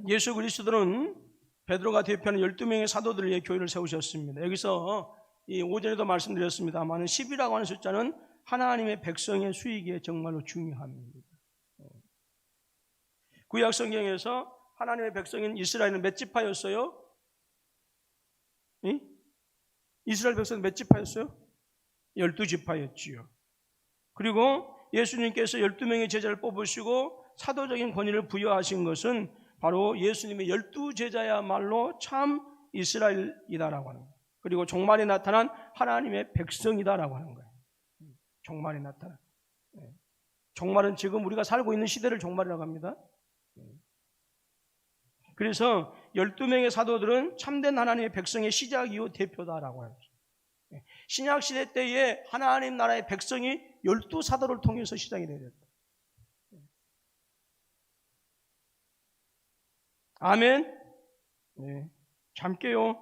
예수 그리스도는 베드로가 대표하는 12명의 사도들을 위해 교회를 세우셨습니다. 여기서 이 오전에도 말씀드렸습니다만 10이라고 하는 숫자는 하나님의 백성의 수익에 정말로 중요합니다. 구약 성경에서 하나님의 백성인 이스라엘은 몇 지파였어요? 이스라엘 백성은 몇 지파였어요? 12지파였지요. 그리고 예수님께서 12명의 제자를 뽑으시고 사도적인 권위를 부여하신 것은 바로 예수님의 12제자야말로 참 이스라엘이다라고 하는 거예요. 그리고 종말에 나타난 하나님의 백성이다라고 하는 거예요. 종말에 나타난. 종말은 지금 우리가 살고 있는 시대를 종말이라고 합니다. 그래서 12명의 사도들은 참된 하나님의 백성의 시작 이후 대표다라고 해요. 신약시대 때에 하나님 나라의 백성이 12사도를 통해서 시작이 되었다. 아멘. 네. 잠깨요.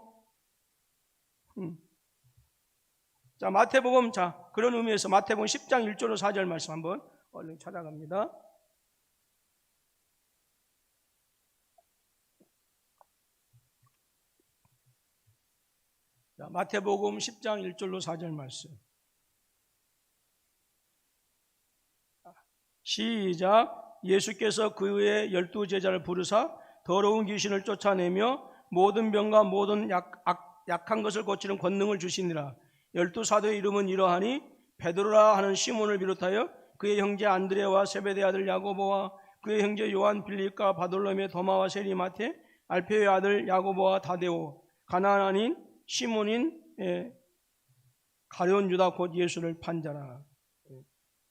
자, 마태복음, 자, 그런 의미에서 마태복음 10장 1절로 4절 말씀 한번 얼른 찾아갑니다. 자, 마태복음 10장 1절로 4절 말씀. 시작. 예수께서 그의 12 제자를 부르사 더러운 귀신을 쫓아내며 모든 병과 모든 약한 것을 고치는 권능을 주시니라. 12 사도의 이름은 이러하니 베드로라 하는 시몬을 비롯하여 그의 형제 안드레와 세베대 아들 야고보와 그의 형제 요한, 빌립과 바돌로메, 도마와 세리, 마테, 알페의 아들 야고보와 다데오, 가나안인 시몬인 가룟 유다 곧 예수를 판자라.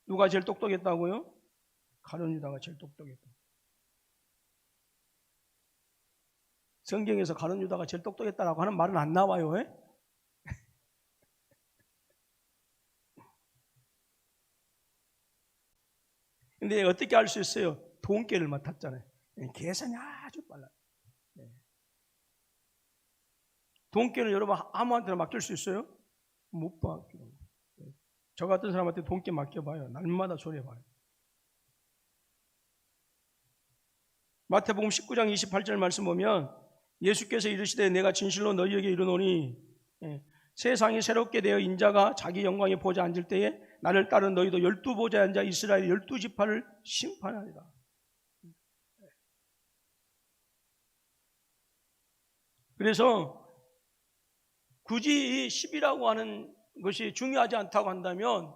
누가 제일 똑똑했다고요? 가룟 유다가 제일 똑똑했다. 성경에서 가룟 유다가 제일 똑똑했다라고 하는 말은 안 나와요. 왜? 근데 어떻게 알 수 있어요? 돈깨를 맡았잖아요. 계산이 아주 빨라요. 돈깨를 여러분 아무한테나 맡길 수 있어요? 못 맡겨요. 저 같은 사람한테 돈깨 맡겨봐요. 날마다 손해봐요. 마태복음 19장 28절 말씀 보면 예수께서 이르시되 내가 진실로 너희에게 이르노니 세상이 새롭게 되어 인자가 자기 영광에 보좌 앉을 때에 나를 따른 너희도 12 보좌에 앉아 이스라엘 12지파를 심판하리라. 그래서 굳이 이 10이라고 하는 것이 중요하지 않다고 한다면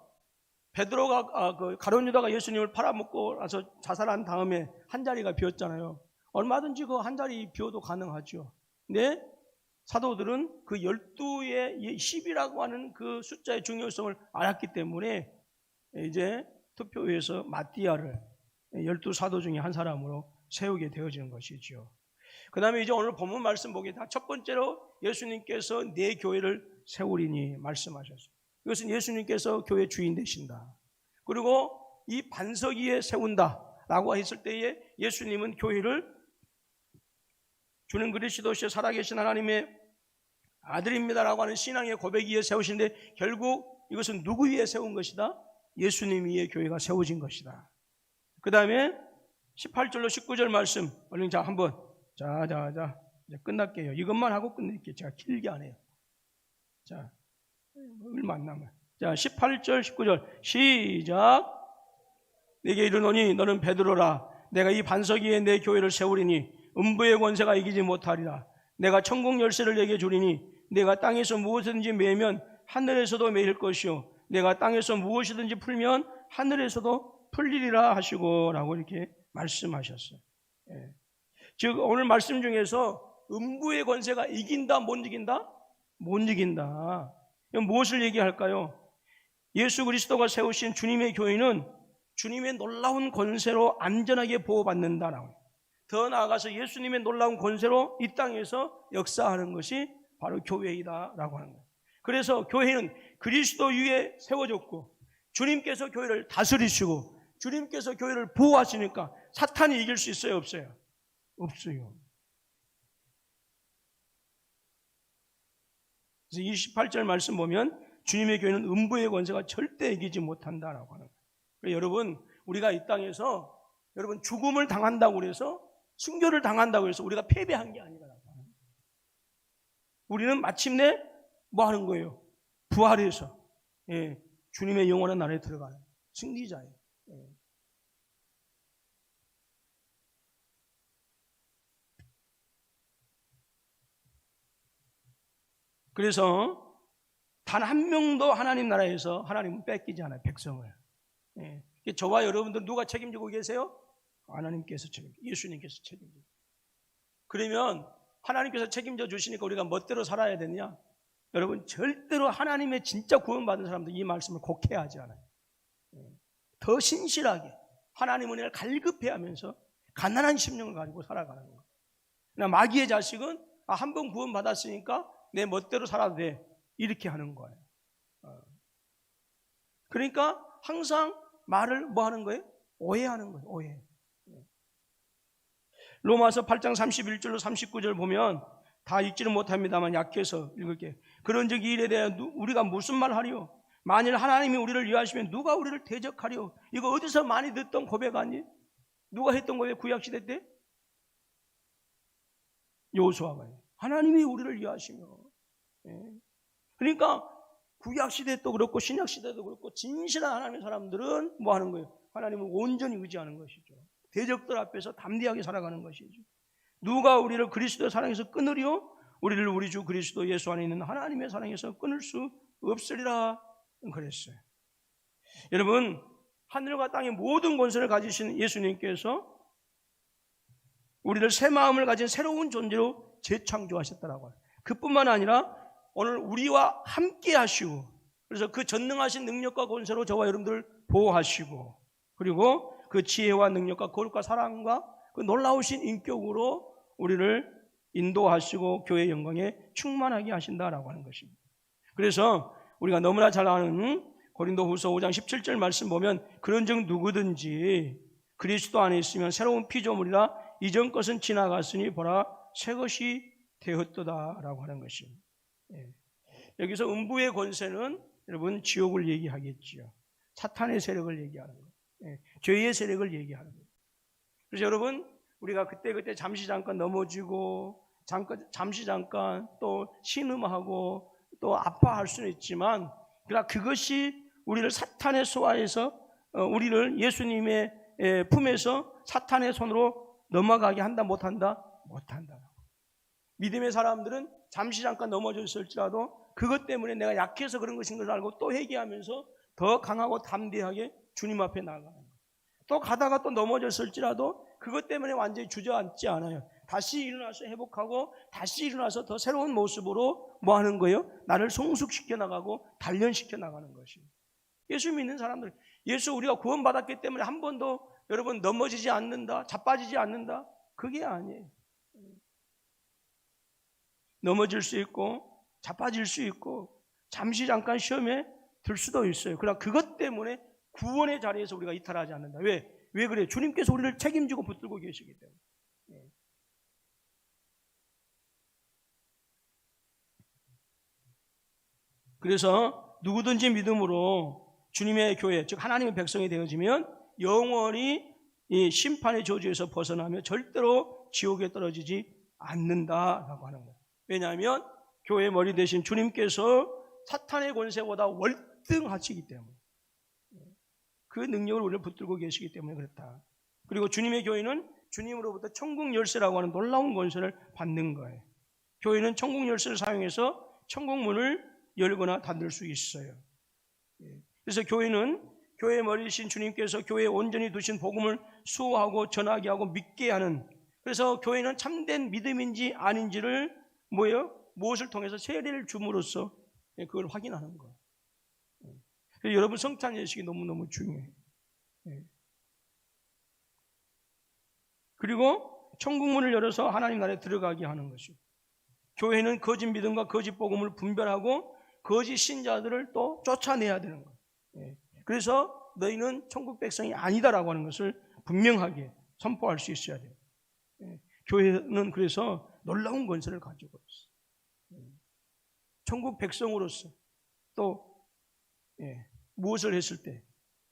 베드로가 가룟 유다가 예수님을 팔아먹고 나서 자살한 다음에 한 자리가 비었잖아요. 얼마든지 그 한 자리 비워도 가능하죠. 근데 사도들은 그 12의 10이라고 하는 그 숫자의 중요성을 알았기 때문에 이제 투표에서 마띠아를 12 사도 중에 한 사람으로 세우게 되어지는 것이죠. 그 다음에 이제 오늘 본문 말씀 보겠다. 첫 번째로 예수님께서 내 교회를 세우리니 말씀하셨어요. 이것은 예수님께서 교회 주인 되신다. 그리고 이 반석 위에 세운다라고 했을 때에 예수님은 교회를 주는 그리스도시여 살아계신 하나님의 아들입니다라고 하는 신앙의 고백 위에 세우시는데 결국 이것은 누구 위에 세운 것이다? 예수님 위에 교회가 세워진 것이다. 그 다음에 18절로 19절 말씀 얼른 자 한번 자 이제 끝날게요. 이것만 하고 끝낼게요. 제가 길게 안 해요. 자 얼마 안 남아요. 자 18절 19절 시작. 내게 이르노니 너는 베드로라. 내가 이 반석 위에 내 교회를 세우리니 음부의 권세가 이기지 못하리라. 내가 천국 열쇠를 내게 주리니 내가 땅에서 무엇이든지 매면 하늘에서도 매일 것이요 내가 땅에서 무엇이든지 풀면 하늘에서도 풀리리라 하시고 라고 이렇게 말씀하셨어요. 즉 오늘 말씀 중에서 음부의 권세가 이긴다 못 이긴다? 못 이긴다. 무엇을 얘기할까요? 예수 그리스도가 세우신 주님의 교회는 주님의 놀라운 권세로 안전하게 보호받는다라고. 더 나아가서 예수님의 놀라운 권세로 이 땅에서 역사하는 것이 바로 교회이다라고 하는 거예요. 그래서 교회는 그리스도 위에 세워졌고 주님께서 교회를 다스리시고 주님께서 교회를 보호하시니까 사탄이 이길 수 있어요? 없어요? 없어요. 그래서 28절 말씀 보면 주님의 교회는 음부의 권세가 절대 이기지 못한다라고 하는 거예요. 여러분 우리가 이 땅에서 여러분 죽음을 당한다고 해서 순교를 당한다고 해서 우리가 패배한 게 아니라 우리는 마침내 뭐 하는 거예요? 부활해서 주님의 영원한 나라에 들어가는 승리자예요. 그래서 단 한 명도 하나님 나라에서 하나님은 뺏기지 않아요. 백성을. 저와 여러분들 누가 책임지고 계세요? 하나님께서 예수님께서 책임지고. 그러면 하나님께서 책임져 주시니까 우리가 멋대로 살아야 되느냐? 여러분 절대로 하나님의 진짜 구원받은 사람들 이 말씀을 곡해야 하지 않아요. 더 신실하게 하나님 은혜를 갈급해 하면서 가난한 심령을 가지고 살아가는 거예요. 그러나 마귀의 자식은 한 번 구원받았으니까 내 멋대로 살아도 돼 이렇게 하는 거예요. 그러니까 항상 말을 뭐 하는 거예요? 오해하는 거예요. 오해. 로마서 8장 31절로 39절 보면 다 읽지는 못합니다만 약해서 읽을게요. 그런즉 이 일에 대해 우리가 무슨 말 하리요? 만일 하나님이 우리를 위하시면 누가 우리를 대적하리요? 이거 어디서 많이 듣던 고백 아니? 누가 했던 거예요? 구약시대 때? 여호수아가 하나님이 우리를 위하시며. 그러니까 구약시대도 그렇고 신약시대도 그렇고 진실한 하나님의 사람들은 뭐 하는 거예요? 하나님을 온전히 의지하는 것이죠. 대적들 앞에서 담대하게 살아가는 것이죠. 누가 우리를 그리스도의 사랑에서 끊으리요? 우리를 우리 주 그리스도 예수 안에 있는 하나님의 사랑에서 끊을 수 없으리라 그랬어요. 여러분, 하늘과 땅의 모든 권세를 가지신 예수님께서 우리를 새 마음을 가진 새로운 존재로 재창조하셨다라고 해요. 그뿐만 아니라 오늘 우리와 함께 하시고, 그래서 그 전능하신 능력과 권세로 저와 여러분들을 보호하시고, 그리고 그 지혜와 능력과 거룩과 사랑과 그 놀라우신 인격으로 우리를 인도하시고 교회의 영광에 충만하게 하신다라고 하는 것입니다. 그래서 우리가 너무나 잘 아는 고린도후서 5장 17절 말씀 보면, 그런즉 누구든지 그리스도 안에 있으면 새로운 피조물이라 이전 것은 지나갔으니 보라 새 것이 되었도다라고 하는 것입니다. 여기서 음부의 권세는 여러분 지옥을 얘기하겠지요. 사탄의 세력을 얘기하는 거예요. 죄의 세력을 얘기하는 거예요. 그래서 여러분, 우리가 그때 잠깐 넘어지고 잠시 또 신음하고 또 아파할 수는 있지만, 그러나 그것이 우리를 사탄의 소화에서 우리를 예수님의 품에서 사탄의 손으로 넘어가게 한다 못한다? 못한다. 믿음의 사람들은 잠시 잠깐 넘어졌을지라도 그것 때문에 내가 약해서 그런 것인 것을 알고 또 회개하면서 더 강하고 담대하게 주님 앞에 나아가는 거예요. 또 가다가 또 넘어졌을지라도 그것 때문에 완전히 주저앉지 않아요. 다시 일어나서 회복하고 다시 일어나서 더 새로운 모습으로 뭐 하는 거예요? 나를 성숙시켜 나가고 단련시켜 나가는 것이에요. 예수 믿는 사람들, 예수 우리가 구원받았기 때문에 한 번도 여러분 넘어지지 않는다, 자빠지지 않는다, 그게 아니에요. 넘어질 수 있고 자빠질 수 있고 잠시 잠깐 시험에 들 수도 있어요. 그러나 그것 때문에 구원의 자리에서 우리가 이탈하지 않는다. 왜 그래요? 주님께서 우리를 책임지고 붙들고 계시기 때문에. 그래서 누구든지 믿음으로 주님의 교회, 즉 하나님의 백성이 되어지면 영원히 이 심판의 저주에서 벗어나며 절대로 지옥에 떨어지지 않는다라고 하는 거예요. 왜냐하면 교회의 머리 되신 주님께서 사탄의 권세보다 월등하시기 때문에, 그 능력을 우리를 붙들고 계시기 때문에 그렇다. 그리고 주님의 교회는 주님으로부터 천국 열쇠라고 하는 놀라운 권세를 받는 거예요. 교회는 천국 열쇠를 사용해서 천국 문을 열거나 닫을 수 있어요. 그래서 교회는 교회의 머리이신 주님께서 교회에 온전히 두신 복음을 수호하고 전하게 하고 믿게 하는, 그래서 교회는 참된 믿음인지 아닌지를 무엇을 통해서 세례를 줌으로써 그걸 확인하는 거예요. 여러분, 성찬 예식이 너무너무 중요해요. 그리고 천국문을 열어서 하나님 나라에 들어가게 하는 것이죠. 교회는 거짓 믿음과 거짓 복음을 분별하고 거짓 신자들을 또 쫓아내야 되는 거예요. 그래서 너희는 천국 백성이 아니다라고 하는 것을 분명하게 선포할 수 있어야 돼요. 교회는 그래서 놀라운 권세를 가지고 있어요. 천국 백성으로서 또 무엇을 했을 때,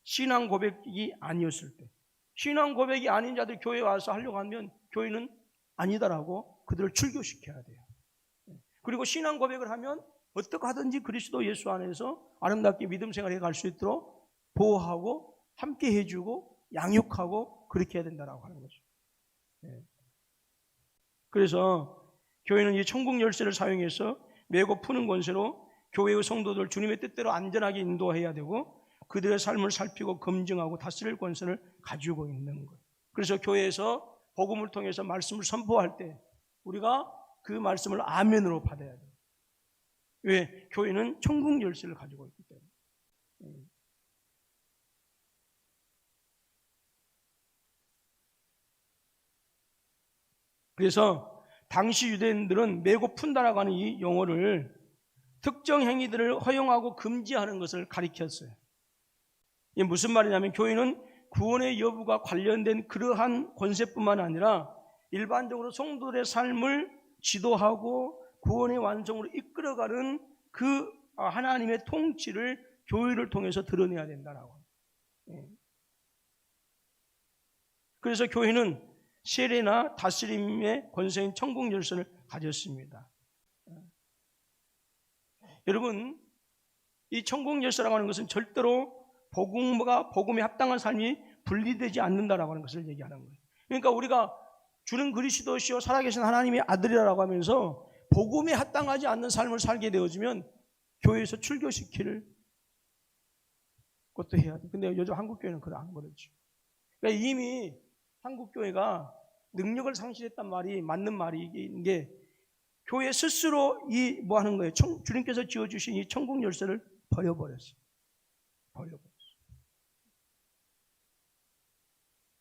신앙 고백이 아니었을 때, 신앙 고백이 아닌 자들이 교회에 와서 하려고 하면 교회는 아니다라고 그들을 출교시켜야 돼요. 그리고 신앙 고백을 하면 어떻게 하든지 그리스도 예수 안에서 아름답게 믿음 생활에 갈 수 있도록 보호하고 함께 해주고 양육하고 그렇게 해야 된다라고 하는 거죠. 그래서 교회는 이 천국 열쇠를 사용해서 메고 푸는 권세로 교회의 성도들 주님의 뜻대로 안전하게 인도해야 되고 그들의 삶을 살피고 검증하고 다스릴 권세를 가지고 있는 거예요. 그래서 교회에서 복음을 통해서 말씀을 선포할 때 우리가 그 말씀을 아멘으로 받아야 돼요. 왜? 교회는 천국 열쇠를 가지고 있기 때문에. 그래서 당시 유대인들은 메고 푼다라고 하는 이 용어를 특정 행위들을 허용하고 금지하는 것을 가리켰어요. 이게 무슨 말이냐면 교회는 구원의 여부가 관련된 그러한 권세뿐만 아니라 일반적으로 성도들의 삶을 지도하고 구원의 완성으로 이끌어가는 그 하나님의 통치를 교회를 통해서 드러내야 된다라고. 그래서 교회는 세례나 다스림의 권세인 천국 열쇠를 가졌습니다. 여러분, 이 천국 열쇠라고 하는 것은 절대로 복음에 합당한 삶이 분리되지 않는다라고 하는 것을 얘기하는 거예요. 그러니까 우리가 주는 그리스도시요 살아계신 하나님의 아들이라고 하면서 복음에 합당하지 않는 삶을 살게 되어지면 교회에서 출교시킬 것도 해야 돼. 근데 요즘 한국 교회는 그걸 안 그러죠. 그러니까 이미 한국 교회가 능력을 상실했단 말이 맞는 말인 게 교회 스스로 이 뭐 하는 거예요? 주님께서 지어주신 이 천국 열쇠를 버려버렸어요.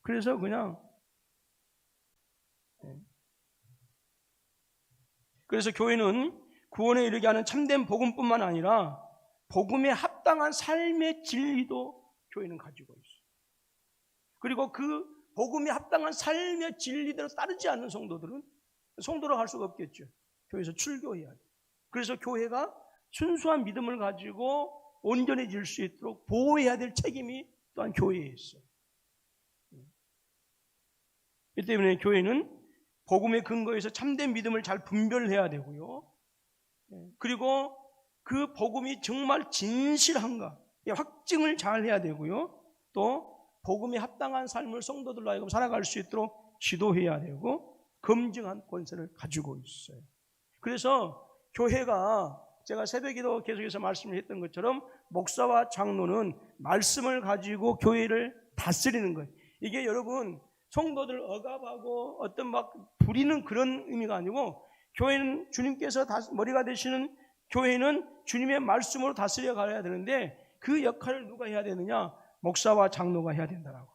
그래서 그냥 그래서 교회는 구원에 이르게 하는 참된 복음뿐만 아니라 복음에 합당한 삶의 진리도 교회는 가지고 있어요. 그리고 그 복음에 합당한 삶의 진리대로 따르지 않는 성도들은 성도로 갈 수가 없겠죠. 교회에서 출교해야 돼요. 그래서 교회가 순수한 믿음을 가지고 온전해질 수 있도록 보호해야 될 책임이 또한 교회에 있어요. 이 때문에 교회는 복음의 근거에서 참된 믿음을 잘 분별해야 되고요. 그리고 그 복음이 정말 진실한가 확증을 잘 해야 되고요. 또 복음에 합당한 삶을 성도들로 하여금 살아갈 수 있도록 지도해야 되고 검증한 권세를 가지고 있어요. 그래서 교회가 제가 새벽에도 계속해서 말씀을 했던 것처럼 목사와 장로는 말씀을 가지고 교회를 다스리는 거예요. 이게 여러분 성도들 억압하고 어떤 막 부리는 그런 의미가 아니고 교회는 주님께서 머리가 되시는 교회는 주님의 말씀으로 다스려 가야 되는데 그 역할을 누가 해야 되느냐? 목사와 장로가 해야 된다라고.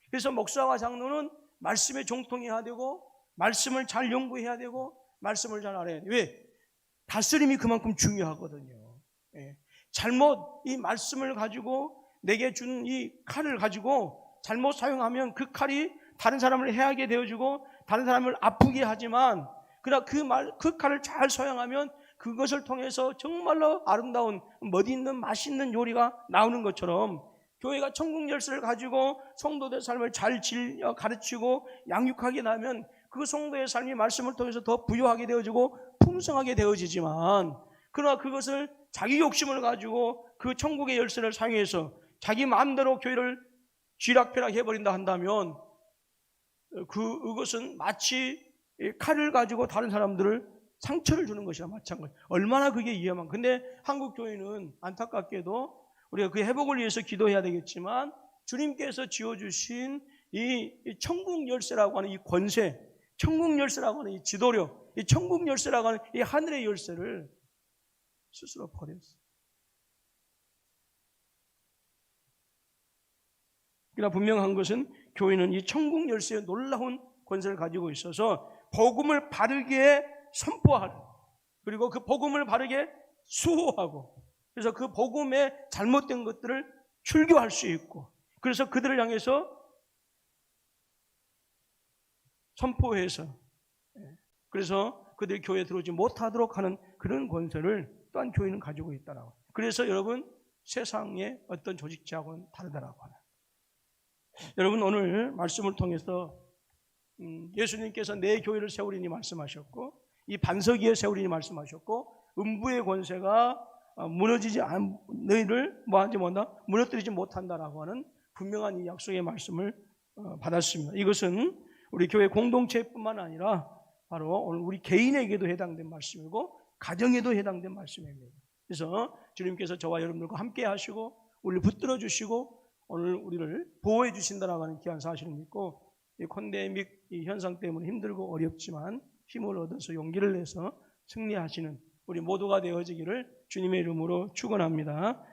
그래서 목사와 장로는 말씀에 종통해야 되고 말씀을 잘 연구해야 되고 말씀을 잘 알아야 돼요. 왜? 다스림이 그만큼 중요하거든요. 잘못 이 말씀을 가지고 내게 준 이 칼을 가지고 잘못 사용하면 그 칼이 다른 사람을 해하게 되어주고 다른 사람을 아프게 하지만 그러나 그 칼을 잘 사용하면 그것을 통해서 정말로 아름다운 멋있는 맛있는 요리가 나오는 것처럼 교회가 천국 열쇠를 가지고 성도들의 삶을 잘 가르치고 양육하게 나면 그 성도의 삶이 말씀을 통해서 더 부유하게 되어지고 풍성하게 되어지지만 그러나 그것을 자기 욕심을 가지고 그 천국의 열쇠를 사용해서 자기 마음대로 교회를 쥐락펴락 해버린다 한다면 그것은 마치 칼을 가지고 다른 사람들을 상처를 주는 것이나 마찬가지. 얼마나 그게 위험한. 근데 한국 교회는 안타깝게도 우리가 그 회복을 위해서 기도해야 되겠지만 주님께서 지어주신 이 천국 열쇠라고 하는 이 권세, 천국 열쇠라고 하는 이 지도력, 이 천국 열쇠라고 하는 이 하늘의 열쇠를 스스로 버렸어요. 그러나 분명한 것은 교회는 이 천국 열쇠의 놀라운 권세를 가지고 있어서 복음을 바르게 선포하고 그리고 그 복음을 바르게 수호하고 그래서 그 복음에 잘못된 것들을 출교할 수 있고 그래서 그들을 향해서 선포해서 그래서 그들이 교회에 들어오지 못하도록 하는 그런 권세를 또한 교회는 가지고 있다라고. 그래서 여러분 세상의 어떤 조직체하고는 다르다라고 하는. 여러분 오늘 말씀을 통해서 예수님께서 내 교회를 세우리니 말씀하셨고 이 반석 위에 세우리니 말씀하셨고 음부의 권세가 무너지지 않 너희를 뭐하지 못한다 무너뜨리지 못한다라고 하는 분명한 이 약속의 말씀을 받았습니다. 이것은 우리 교회 공동체뿐만 아니라 바로 오늘 우리 개인에게도 해당된 말씀이고 가정에도 해당된 말씀입니다. 그래서 주님께서 저와 여러분들과 함께 하시고 우리를 붙들어 주시고 오늘 우리를 보호해 주신다라고 하는 귀한 사실을 믿고 이 팬데믹 이 현상 때문에 힘들고 어렵지만 힘을 얻어서 용기를 내서 승리하시는 우리 모두가 되어지기를 주님의 이름으로 축원합니다.